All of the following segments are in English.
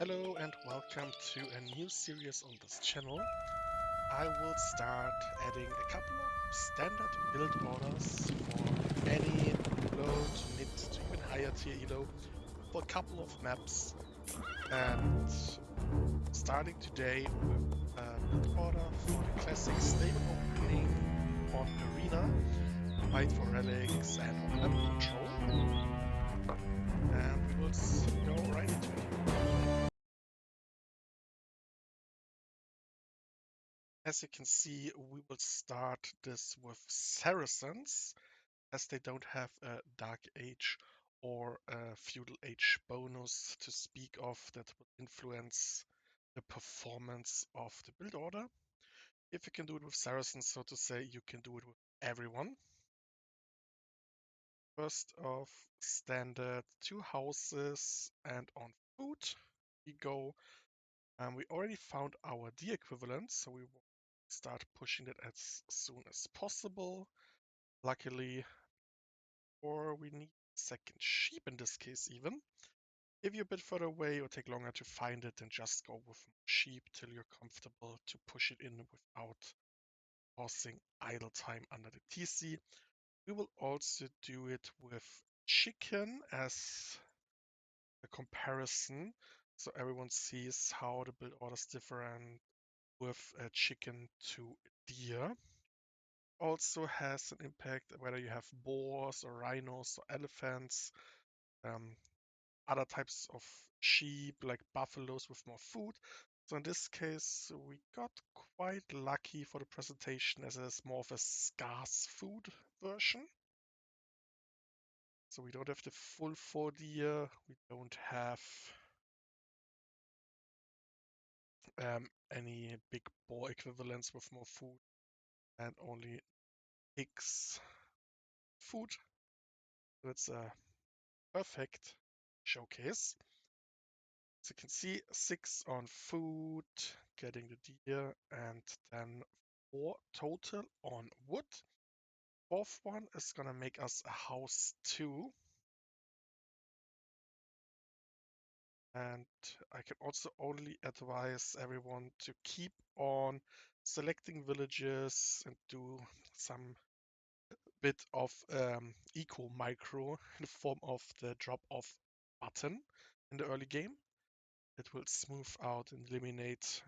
Hello and welcome to a new series on this channel. I will start adding a couple of standard build orders for any low to mid to even higher tier elo for a couple of maps, and starting today with a build order for the classic stable opening on Arena, fight for relics and on map control, and we will go right into it. As you can see, we will start this with Saracens, as they don't have a Dark Age or a Feudal Age bonus to speak of that will influence the performance of the build order. If you can do it with Saracens, so to say, you can do it with everyone. First off, standard 2 houses, and on food we go. We already found our D equivalent, so we will start pushing it as soon as possible. Luckily, or we need second sheep in this case even. If you're a bit further away or take longer to find it, then just go with sheep till you're comfortable to push it in without causing idle time under the TC. We will also do it with chicken as a comparison, so everyone sees how the build orders differ and with a chicken to deer. Also has an impact whether you have boars or rhinos or elephants, other types of sheep like buffaloes with more food. So in this case, we got quite lucky for the presentation as it's more of a scarce food version. So we don't have the full 4 deer, we don't have any big boar equivalents with more food, and only pigs food. So it's a perfect showcase. So you can see 6 on food, getting the deer, and then 4 total on wood. Fourth one is gonna make us a house 2. And I can also only advise everyone to keep on selecting villages and do some bit of eco micro in the form of the drop off button in the early game. It will smooth out and eliminate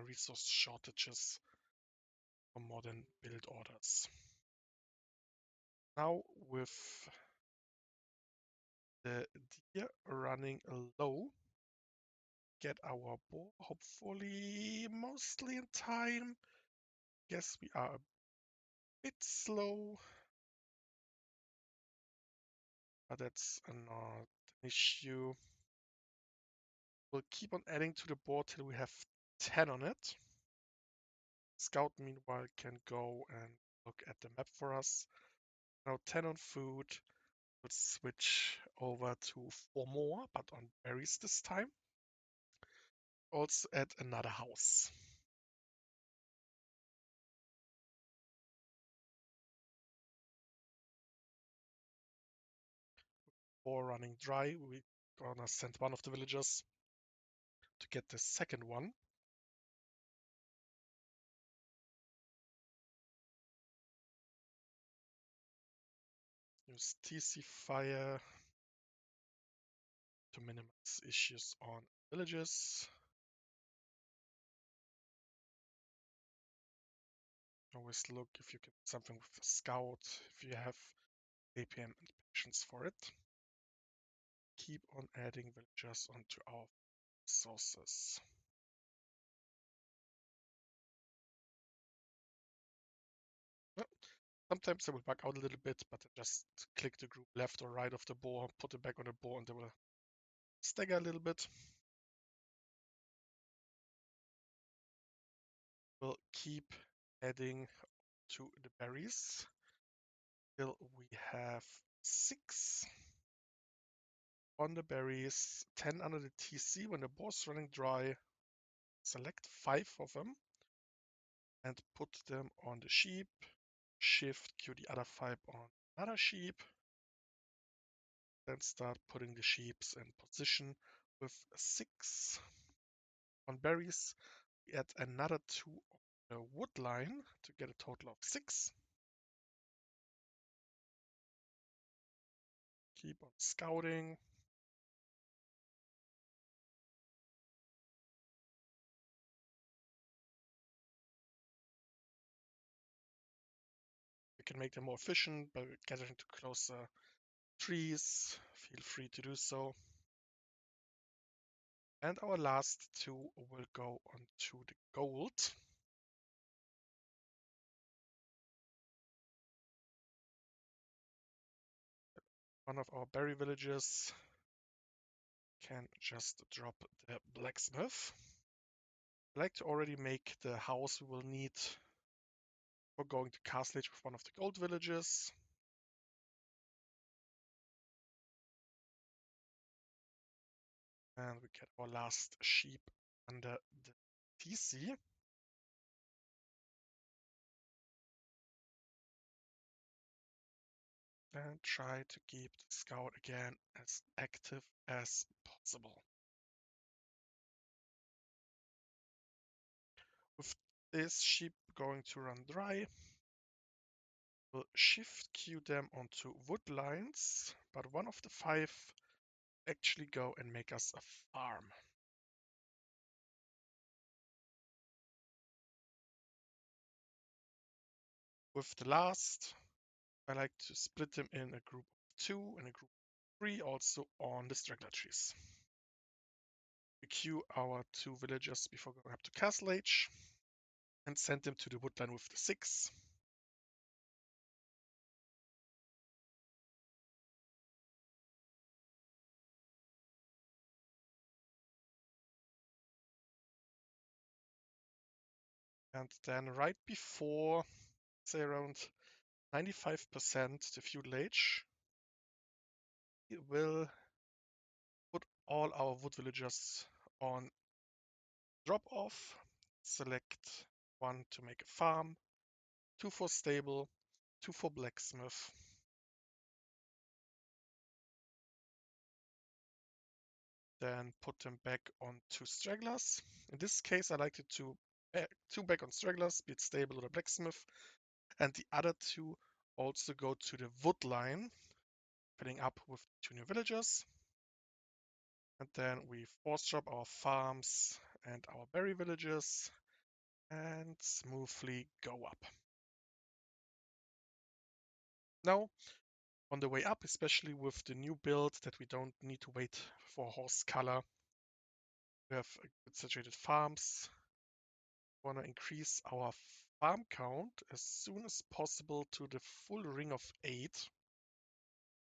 resource shortages for modern build orders. Now with the deer running low, get our boar hopefully mostly in time. Guess we are a bit slow, but that's not an issue. We'll keep on adding to the board till we have 10 on it. Scout meanwhile can go and look at the map for us. Now 10 on food. We'll switch over to 4 more, but on berries this time. Also add another house. 4 running dry. We're gonna send one of the villagers to get the second one. Use TC fire to minimize issues on villages. Always look if you get something with a scout, if you have APM and patience for it. Keep on adding villagers onto our sources. Sometimes they will bug out a little bit, but just click the group left or right of the boar, put it back on the boar, and they will stagger a little bit. We'll keep adding to the berries till we have 6 on the berries, 10 under the TC. When the boar's running dry, select 5 of them and put them on the sheep. Shift Q the other 5 on another sheep. Then start putting the sheeps in position With 6 on berries, we add another 2 on the wood line to get a total of 6. Keep on scouting. We can make them more efficient by gathering to closer trees. Feel free to do so. And our last 2 will go onto the gold. One of our berry villages can just drop the blacksmith. I like to already make the house we will need for going to Castle Age with one of the gold villages. And we get our last sheep under the TC. And try to keep the scout again as active as possible. With this sheep going to run dry, we'll shift queue them onto wood lines, but one of the 5 actually go and make us a farm. With the last, I like to split them in a group of 2 and a group of 3 also on the straggler trees. We queue our 2 villagers before going up to Castle Age and send them to the woodline with the 6. And then right before, say around 95% the feudal age, we will put all our wood villagers on drop off, select 1 to make a farm, 2 for stable, 2 for blacksmith. Then put them back on 2 stragglers. In this case, I like it to 2 back on stragglers, be it stable or the blacksmith, and the other 2 also go to the wood line, filling up with 2 new villagers. And then we force drop our farms and our berry villages and smoothly go up. Now, on the way up, especially with the new build that we don't need to wait for horse color, we have good situated farms. We want to increase our farm count as soon as possible to the full ring of 8,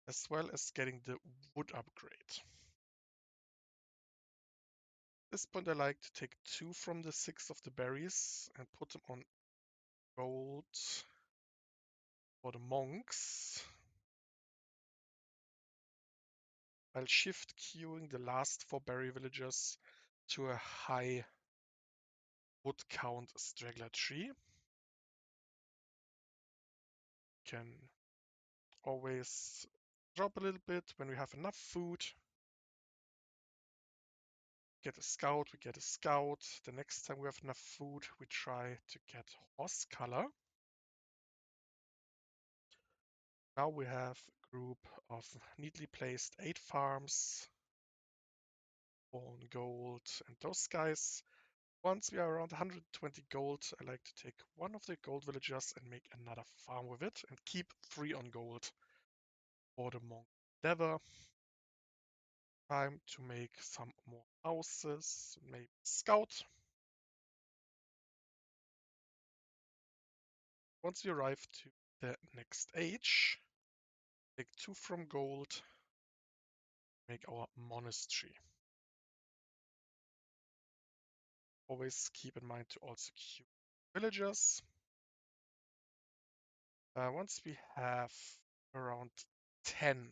as well as getting the wood upgrade. At this point, I like to take 2 from the 6 of the berries and put them on gold for the monks. I'll shift queuing the last 4 berry villagers to a high wood count straggler tree. Can always drop a little bit when we have enough food. Get a scout, we get a scout. The next time we have enough food, we try to get horse color. Now we have a group of neatly placed 8 farms on gold and those guys. Once we are around 120 gold, I like to take 1 of the gold villagers and make another farm with it and keep 3 on gold for the monk endeavor. Time to make some more houses, maybe scout. Once we arrive to the next age, take 2 from gold, make our monastery. Always keep in mind to also queue villagers. Once we have around 10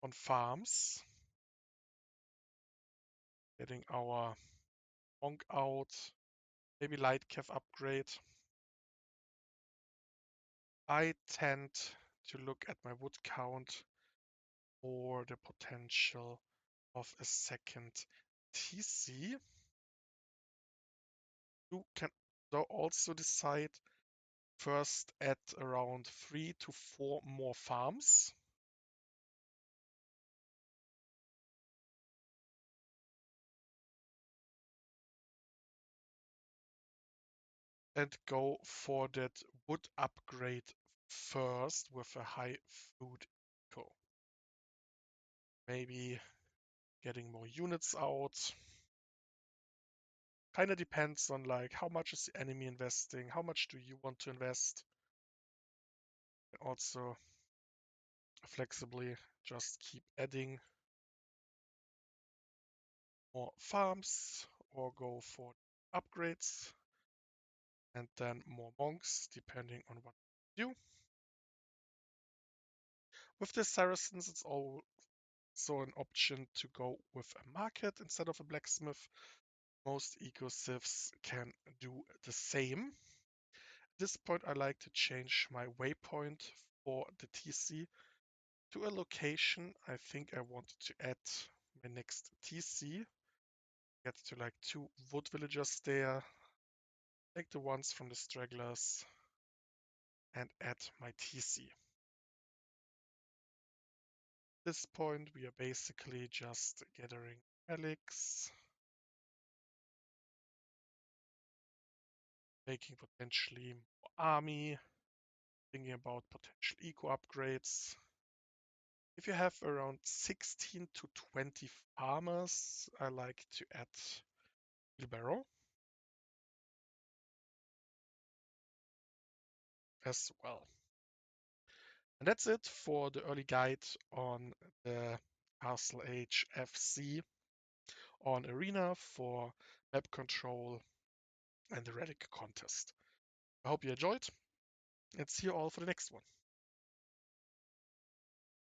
on farms, getting our monk out, maybe light cav upgrade. I tend to look at my wood count or the potential of a second TC. You can also decide first add around 3 to 4 more farms. And go for that wood upgrade first with a high food eco. Maybe getting more units out. Kind of depends on like how much is the enemy investing, how much do you want to invest. Also flexibly just keep adding more farms or go for upgrades and then more monks depending on what you do. With the Saracens, it's also an option to go with a market instead of a blacksmith. Most eco-civs can do the same. At this point, I like to change my waypoint for the TC to a location. I think I wanted to add my next TC. Get to like 2 wood villagers there. Take the ones from the stragglers and add my TC. At this point, we are basically just gathering relics, making potentially more army, thinking about potential eco upgrades. If you have around 16 to 20 farmers, I like to add wheelbarrow as well. And that's it for the early guide on the Castle Age FC on Arena for map control and the relic contest. I hope you enjoyed and see you all for the next one.